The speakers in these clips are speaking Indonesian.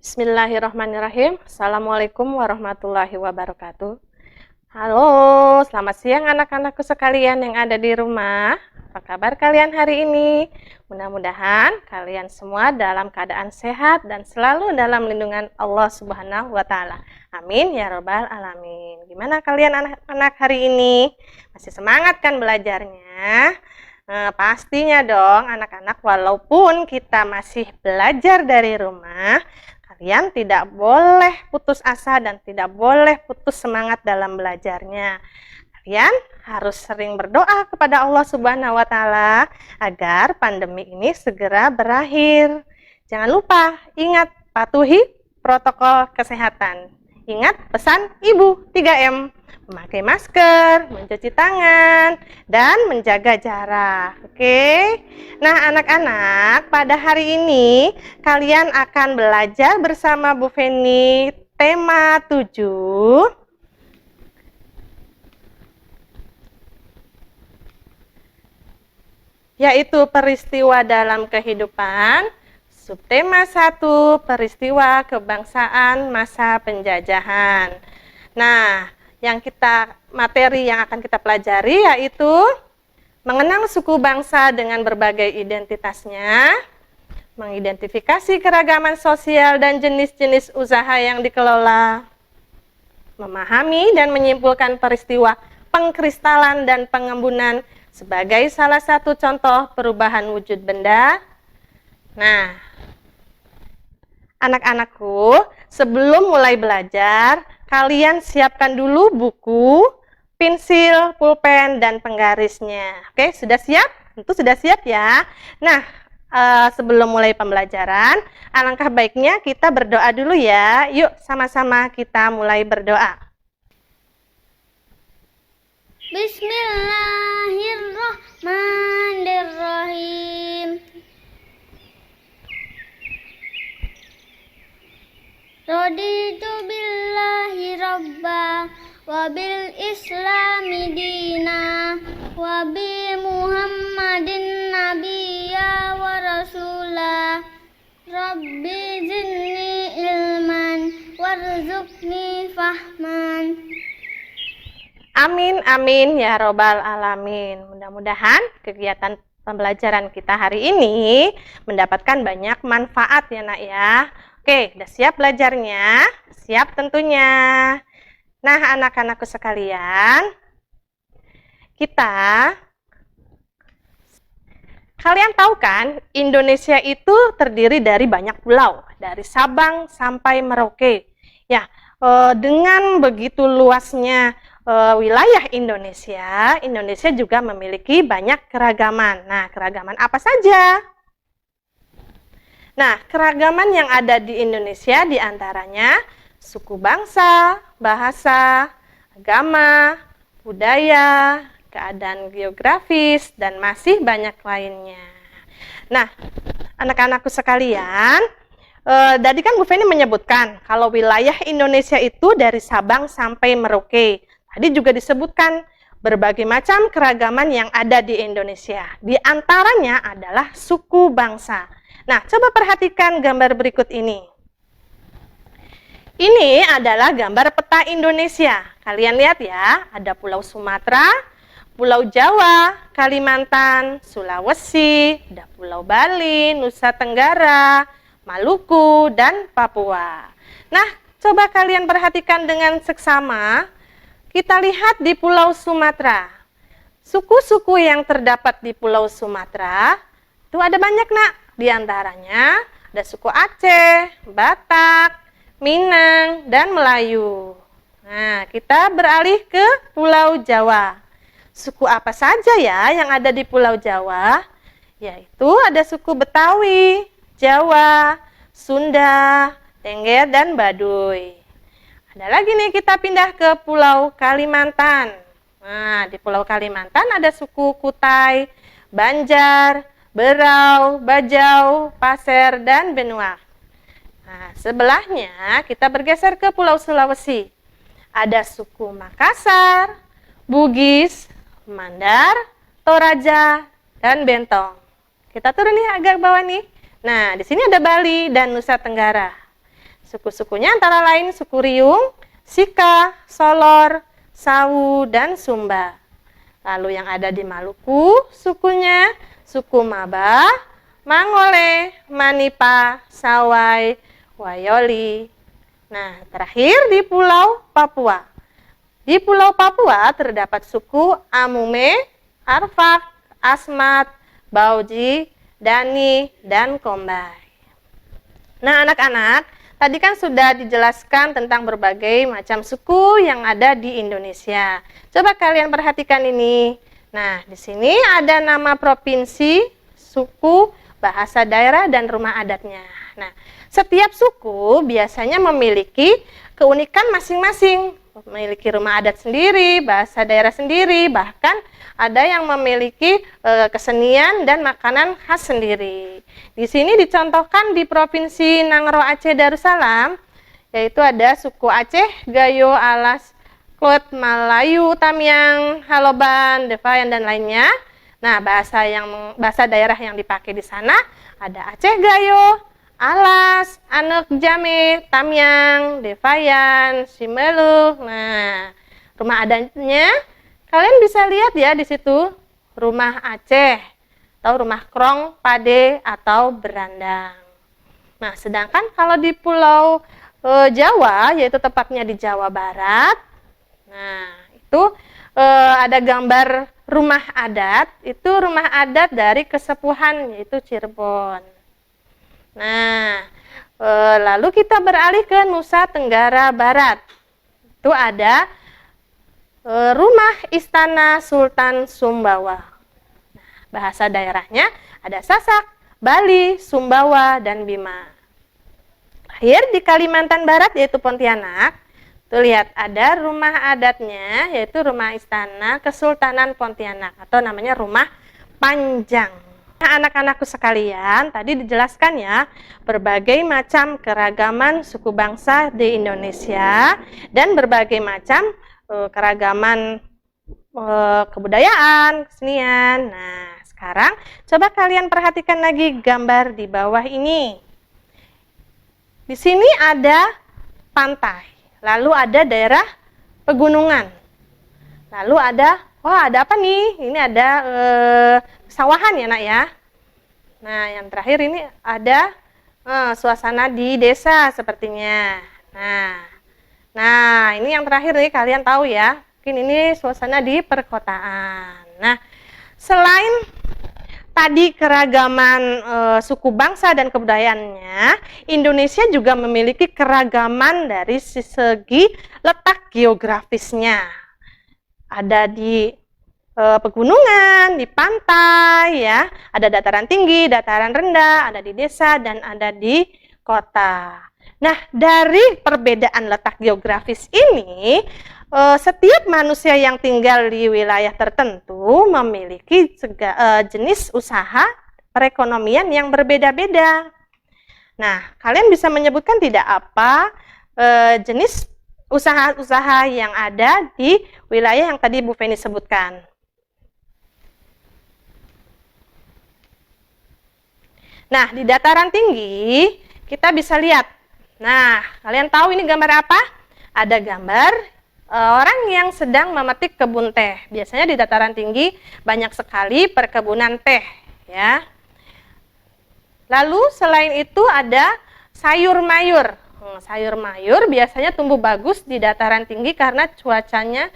Bismillahirrahmanirrahim. Assalamualaikum warahmatullahi wabarakatuh. Halo, selamat siang anak-anakku sekalian yang ada di rumah. Apa kabar kalian hari ini? Mudah-mudahan kalian semua dalam keadaan sehat dan selalu dalam lindungan Allah Subhanahu wa Ta'ala. Amin ya Rabbal 'Alamin. Gimana kalian anak-anak hari ini? Masih semangat kan belajarnya? Pastinya dong anak-anak, walaupun kita masih belajar dari rumah, kalian tidak boleh putus asa dan tidak boleh putus semangat dalam belajarnya. Kalian harus sering berdoa kepada Allah Subhanahu wa Ta'ala agar pandemi ini segera berakhir. Jangan lupa, ingat patuhi protokol kesehatan. Ingat pesan Ibu 3M. Memakai masker, mencuci tangan, dan menjaga jarak. Oke? Nah, anak-anak, pada hari ini kalian akan belajar bersama Bu Feni tema 7. Yaitu peristiwa dalam kehidupan. Subtema 1, peristiwa kebangsaan masa penjajahan. Nah, materi yang akan kita pelajari yaitu mengenal suku bangsa dengan berbagai identitasnya, mengidentifikasi keragaman sosial dan jenis-jenis usaha yang dikelola, memahami dan menyimpulkan peristiwa pengkristalan dan pengembunan sebagai salah satu contoh perubahan wujud benda. Nah, anak-anakku, sebelum mulai belajar, kalian siapkan dulu buku, pensil, pulpen, dan penggarisnya. Oke, sudah siap? Tentu sudah siap ya. Nah, sebelum mulai pembelajaran, alangkah baiknya kita berdoa dulu ya. Yuk, sama-sama kita mulai berdoa. Bismillahirrahmanirrahim. Raditu billahi rabba wa bil islami dina wa bi muhammadin nabiyya wa rasula. Rabbi zidni ilman warzuqni fahman. Amin, amin ya Robbal 'Alamin. Mudah-mudahan kegiatan pembelajaran kita hari ini mendapatkan banyak manfaat ya nak ya. Oke, udah siap belajarnya? Siap tentunya. Nah, anak-anakku sekalian, kalian tahu kan, Indonesia itu terdiri dari banyak pulau, dari Sabang sampai Merauke. Ya, dengan begitu luasnya wilayah Indonesia, Indonesia juga memiliki banyak keragaman. Nah, keragaman apa saja? Nah, keragaman yang ada di Indonesia diantaranya suku bangsa, bahasa, agama, budaya, keadaan geografis, dan masih banyak lainnya. Nah, anak-anakku sekalian, tadi kan Bu Feni menyebutkan kalau wilayah Indonesia itu dari Sabang sampai Merauke. Tadi juga disebutkan berbagai macam keragaman yang ada di Indonesia. Di antaranya adalah suku bangsa. Nah, coba perhatikan gambar berikut ini. Ini adalah gambar peta Indonesia. Kalian lihat ya, ada Pulau Sumatera, Pulau Jawa, Kalimantan, Sulawesi, ada Pulau Bali, Nusa Tenggara, Maluku, dan Papua. Nah, coba kalian perhatikan dengan seksama. Kita lihat di Pulau Sumatera. Suku-suku yang terdapat di Pulau Sumatera, itu ada banyak nak. Di antaranya ada suku Aceh, Batak, Minang, dan Melayu. Nah, kita beralih ke Pulau Jawa. Suku apa saja ya yang ada di Pulau Jawa? Yaitu ada suku Betawi, Jawa, Sunda, Tengger, dan Baduy. Ada lagi nih, kita pindah ke Pulau Kalimantan. Nah, di Pulau Kalimantan ada suku Kutai, Banjar, Berau, Bajau, Pasir, dan Benua. Nah, sebelahnya kita bergeser ke Pulau Sulawesi. Ada suku Makassar, Bugis, Mandar, Toraja, dan Bentong. Kita turun nih agak bawah nih. Nah, di sini ada Bali dan Nusa Tenggara. Suku-sukunya antara lain suku Riung, Sika, Solor, Sawu, dan Sumba. Lalu yang ada di Maluku, sukunya suku Maba, Mangole, Manipa, Sawai, Wayoli. Nah, terakhir di Pulau Papua. Di Pulau Papua terdapat suku Amume, Arfak, Asmat, Bauji, Dani, dan Kombay. Nah, anak-anak, tadi kan sudah dijelaskan tentang berbagai macam suku yang ada di Indonesia. Coba kalian perhatikan ini. Nah, di sini ada nama provinsi, suku, bahasa daerah, dan rumah adatnya. Nah, setiap suku biasanya memiliki keunikan masing-masing. Memiliki rumah adat sendiri, bahasa daerah sendiri, bahkan ada yang memiliki kesenian dan makanan khas sendiri. Di sini dicontohkan di Provinsi Nangro Aceh Darussalam, yaitu ada suku Aceh, Gayo, Alas, Klot, Malayu, Tamiang, Haloban, Devayan, dan lainnya. Nah, bahasa daerah yang dipakai di sana ada Aceh Gayo, Alas, Anek Jame, Tamiang, Devayan, Simeluk. Nah, rumah adatnya kalian bisa lihat ya di situ, rumah Aceh atau rumah krong, pade, atau berandang. Nah, sedangkan kalau di Pulau Jawa, yaitu tepatnya di Jawa Barat, nah itu ada gambar rumah adat, itu rumah adat dari kesepuhan, yaitu Cirebon. Nah, lalu kita beralih ke Nusa Tenggara Barat. Itu ada rumah Istana Sultan Sumbawa. Nah, bahasa daerahnya ada Sasak, Bali, Sumbawa, dan Bima. Terakhir di Kalimantan Barat yaitu Pontianak. Tuh lihat ada rumah adatnya yaitu rumah Istana Kesultanan Pontianak atau namanya rumah Panjang. Nah, anak-anakku sekalian, tadi dijelaskan ya berbagai macam keragaman suku bangsa di Indonesia dan berbagai macam keragaman kebudayaan, kesenian. Nah, sekarang coba kalian perhatikan lagi gambar di bawah ini. Di sini ada pantai, lalu ada daerah pegunungan. Lalu ada, wah ada apa nih? Ini ada sawahan ya nak ya. Nah, yang terakhir ini ada suasana di desa sepertinya. Nah, ini yang terakhir nih kalian tahu ya. Mungkin ini suasana di perkotaan. Nah, selain tadi keragaman suku bangsa dan kebudayaannya, Indonesia juga memiliki keragaman dari segi letak geografisnya. Ada di pegunungan, di pantai ya, ada dataran tinggi, dataran rendah, ada di desa, dan ada di kota. Nah, dari perbedaan letak geografis ini, setiap manusia yang tinggal di wilayah tertentu memiliki jenis usaha perekonomian yang berbeda-beda. Nah, kalian bisa menyebutkan tidak apa jenis usaha-usaha yang ada di wilayah yang tadi Bu Feni sebutkan? Nah, di dataran tinggi kita bisa lihat. Nah, kalian tahu ini gambar apa? Ada gambar orang yang sedang memetik kebun teh. Biasanya di dataran tinggi banyak sekali perkebunan teh, ya. Lalu selain itu ada sayur mayur. Sayur mayur biasanya tumbuh bagus di dataran tinggi karena cuacanya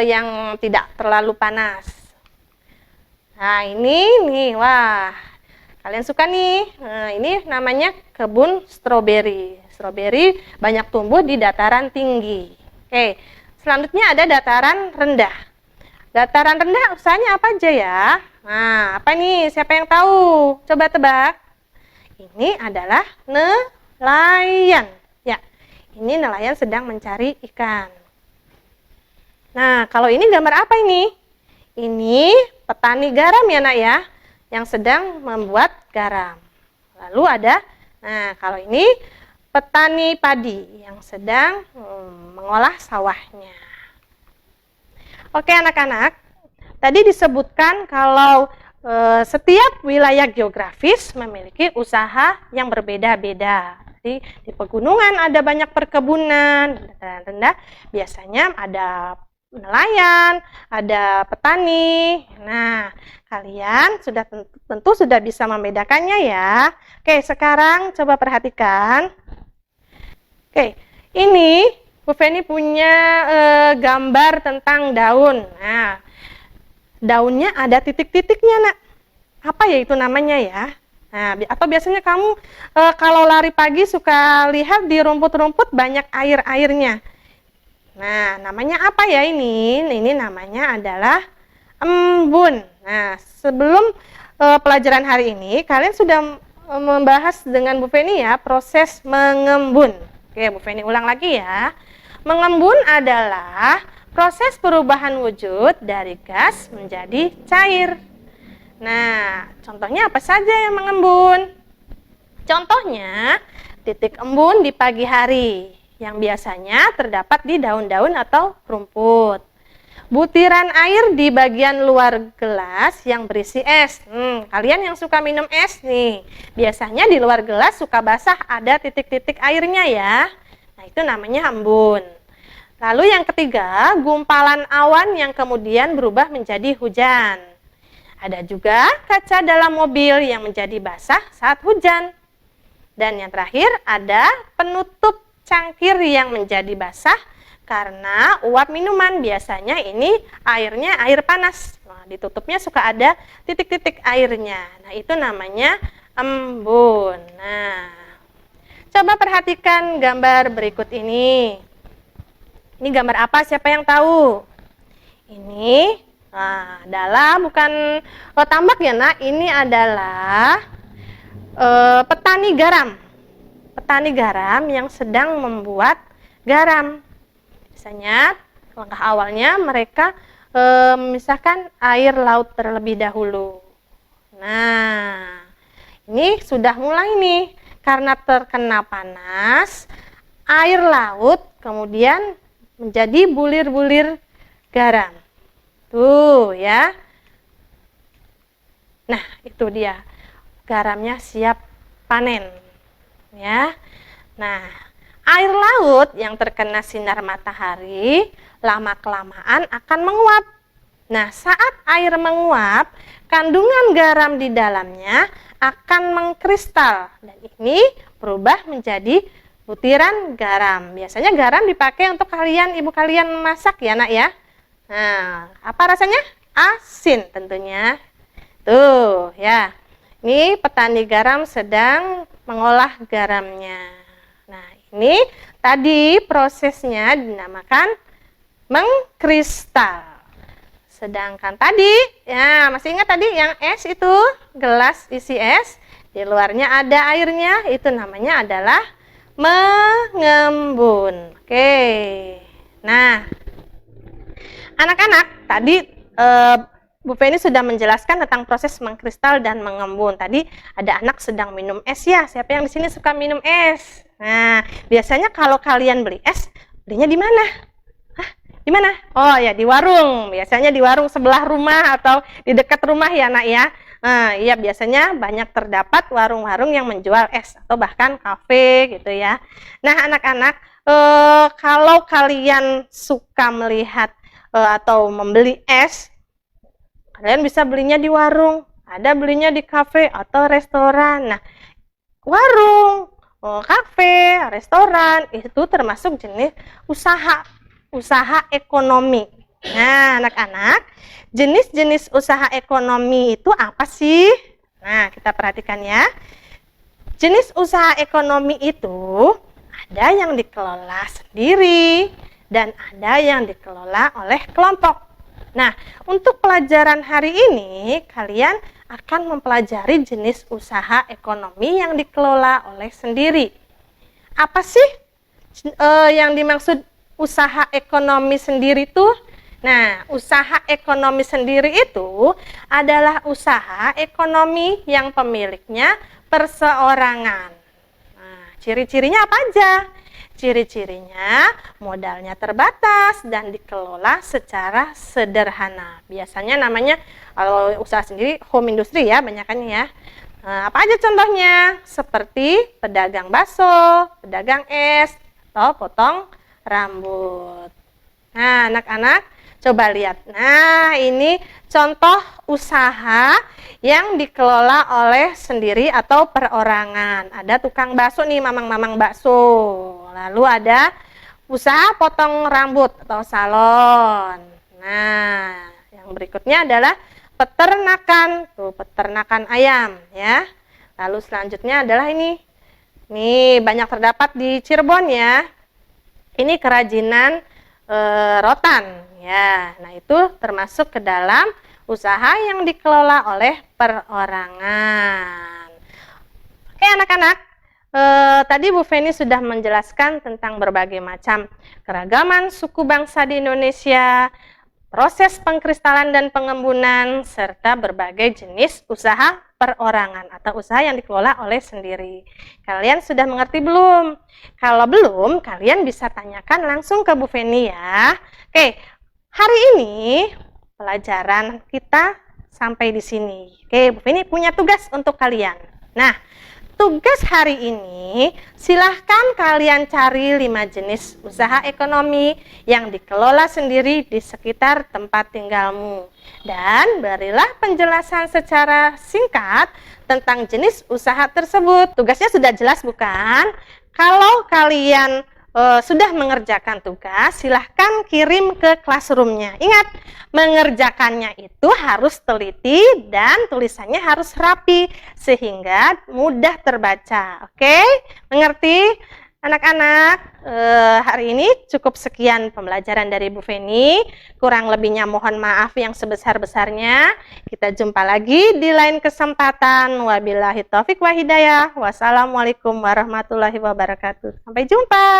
yang tidak terlalu panas. Nah, ini nih, wah, kalian suka nih. Nah, ini namanya kebun stroberi. Stroberi banyak tumbuh di dataran tinggi. Oke, selanjutnya ada dataran rendah. Dataran rendah usahanya apa aja ya? Nah, apa nih? Siapa yang tahu? Coba tebak. Ini adalah nelayan. Ya, ini nelayan sedang mencari ikan. Nah, kalau ini gambar apa ini? Ini petani garam ya nak ya, yang sedang membuat garam. Lalu ada, nah kalau ini petani padi yang sedang mengolah sawahnya. Oke anak-anak, tadi disebutkan kalau setiap wilayah geografis memiliki usaha yang berbeda-beda. Di pegunungan ada banyak perkebunan, dataran rendah biasanya ada nelayan, ada petani. Nah, kalian sudah tentu sudah bisa membedakannya ya. Oke, sekarang coba perhatikan. Oke, ini Bu Feni punya gambar tentang daun. Nah, daunnya ada titik-titiknya, Nak. Apa ya itu namanya ya? Nah, atau biasanya kamu kalau lari pagi suka lihat di rumput-rumput banyak air-airnya. Nah, namanya apa ya ini? Ini namanya adalah embun. Nah, sebelum pelajaran hari ini, kalian sudah membahas dengan Bu Feni ya proses mengembun. Oke, Bu Feni ulang lagi ya. Mengembun adalah proses perubahan wujud dari gas menjadi cair. Nah, contohnya apa saja yang mengembun? Contohnya, titik embun di pagi hari yang biasanya terdapat di daun-daun atau rumput. Butiran air di bagian luar gelas yang berisi es. Kalian yang suka minum es nih, biasanya di luar gelas suka basah, ada titik-titik airnya ya. Nah, itu namanya embun. Lalu yang ketiga, gumpalan awan yang kemudian berubah menjadi hujan. Ada juga kaca dalam mobil yang menjadi basah saat hujan. Dan yang terakhir ada penutup cangkir yang menjadi basah karena uap minuman. Biasanya ini airnya air panas. Nah, ditutupnya suka ada titik-titik airnya. Nah, itu namanya embun. Nah, coba perhatikan gambar berikut ini. Ini gambar apa? Siapa yang tahu? Ini adalah bukan tambak ya, Nak. Ini adalah petani garam. Petani garam yang sedang membuat garam. Biasanya langkah awalnya mereka memisahkan air laut terlebih dahulu. Nah, ini sudah mulai nih karena terkena panas, air laut kemudian menjadi bulir-bulir garam. Tuh ya. Nah, itu dia. Garamnya siap panen. Ya. Nah, air laut yang terkena sinar matahari lama-kelamaan akan menguap. Nah, saat air menguap, kandungan garam di dalamnya akan mengkristal dan ini berubah menjadi butiran garam. Biasanya garam dipakai untuk ibu kalian masak ya, Nak ya. Nah, apa rasanya? Asin tentunya. Tuh, ya. Ini petani garam sedang mengolah garamnya. Nah, ini tadi prosesnya dinamakan mengkristal. Sedangkan tadi, ya masih ingat tadi yang es itu, gelas isi es, di luarnya ada airnya, itu namanya adalah mengembun. Oke. Nah, anak-anak, tadi Bu Feni sudah menjelaskan tentang proses mengkristal dan mengembun. Tadi ada anak sedang minum es ya. Siapa yang di sini suka minum es? Nah, biasanya kalau kalian beli es, belinya di mana? Hah, di mana? Oh ya, di warung. Biasanya di warung sebelah rumah atau di dekat rumah ya, Nak ya. Nah, iya biasanya banyak terdapat warung-warung yang menjual es atau bahkan kafe gitu ya. Nah, anak-anak, kalau kalian suka melihat atau membeli es, kalian bisa belinya di warung, ada belinya di kafe atau restoran. Nah, warung, kafe, restoran itu termasuk jenis usaha ekonomi. Nah, anak-anak, jenis-jenis usaha ekonomi itu apa sih? Nah, kita perhatikan ya. Jenis usaha ekonomi itu ada yang dikelola sendiri dan ada yang dikelola oleh kelompok. Nah, untuk pelajaran hari ini, kalian akan mempelajari jenis usaha ekonomi yang dikelola oleh sendiri. Apa sih yang dimaksud usaha ekonomi sendiri tuh? Nah, usaha ekonomi sendiri itu adalah usaha ekonomi yang pemiliknya perseorangan. Nah, ciri-cirinya apa aja? Ciri-cirinya modalnya terbatas dan dikelola secara sederhana. Biasanya namanya kalau usaha sendiri home industry ya, banyakannya ya. Nah, apa aja contohnya? Seperti pedagang bakso, pedagang es, atau potong rambut. Nah, anak-anak coba lihat. Nah, ini contoh usaha yang dikelola oleh sendiri atau perorangan. Ada tukang bakso nih, mamang-mamang bakso. Lalu ada usaha potong rambut atau salon. Nah, yang berikutnya adalah peternakan, tuh peternakan ayam ya. Lalu selanjutnya adalah ini. Nih banyak terdapat di Cirebon ya. Ini kerajinan rotan ya. Nah, itu termasuk ke dalam usaha yang dikelola oleh perorangan. Oke anak-anak, tadi Bu Feni sudah menjelaskan tentang berbagai macam keragaman suku bangsa di Indonesia, proses pengkristalan dan pengembunan, serta berbagai jenis usaha perorangan atau usaha yang dikelola oleh sendiri. Kalian sudah mengerti belum? Kalau belum, kalian bisa tanyakan langsung ke Bu Feni ya. Oke, hari ini pelajaran kita sampai di sini. Oke, Bu Feni punya tugas untuk kalian. Nah, tugas hari ini, silahkan kalian cari 5 jenis usaha ekonomi yang dikelola sendiri di sekitar tempat tinggalmu. Dan berilah penjelasan secara singkat tentang jenis usaha tersebut. Tugasnya sudah jelas bukan? Kalau kalian sudah mengerjakan tugas, silahkan kirim ke classroom-nya. Ingat, mengerjakannya itu harus teliti dan tulisannya harus rapi sehingga mudah terbaca. Oke? Mengerti? Anak-anak, hari ini cukup sekian pembelajaran dari Bu Feni. Kurang lebihnya mohon maaf yang sebesar-besarnya. Kita jumpa lagi di lain kesempatan. Wabillahi taufiq wa hidayah. Wassalamualaikum warahmatullahi wabarakatuh. Sampai jumpa.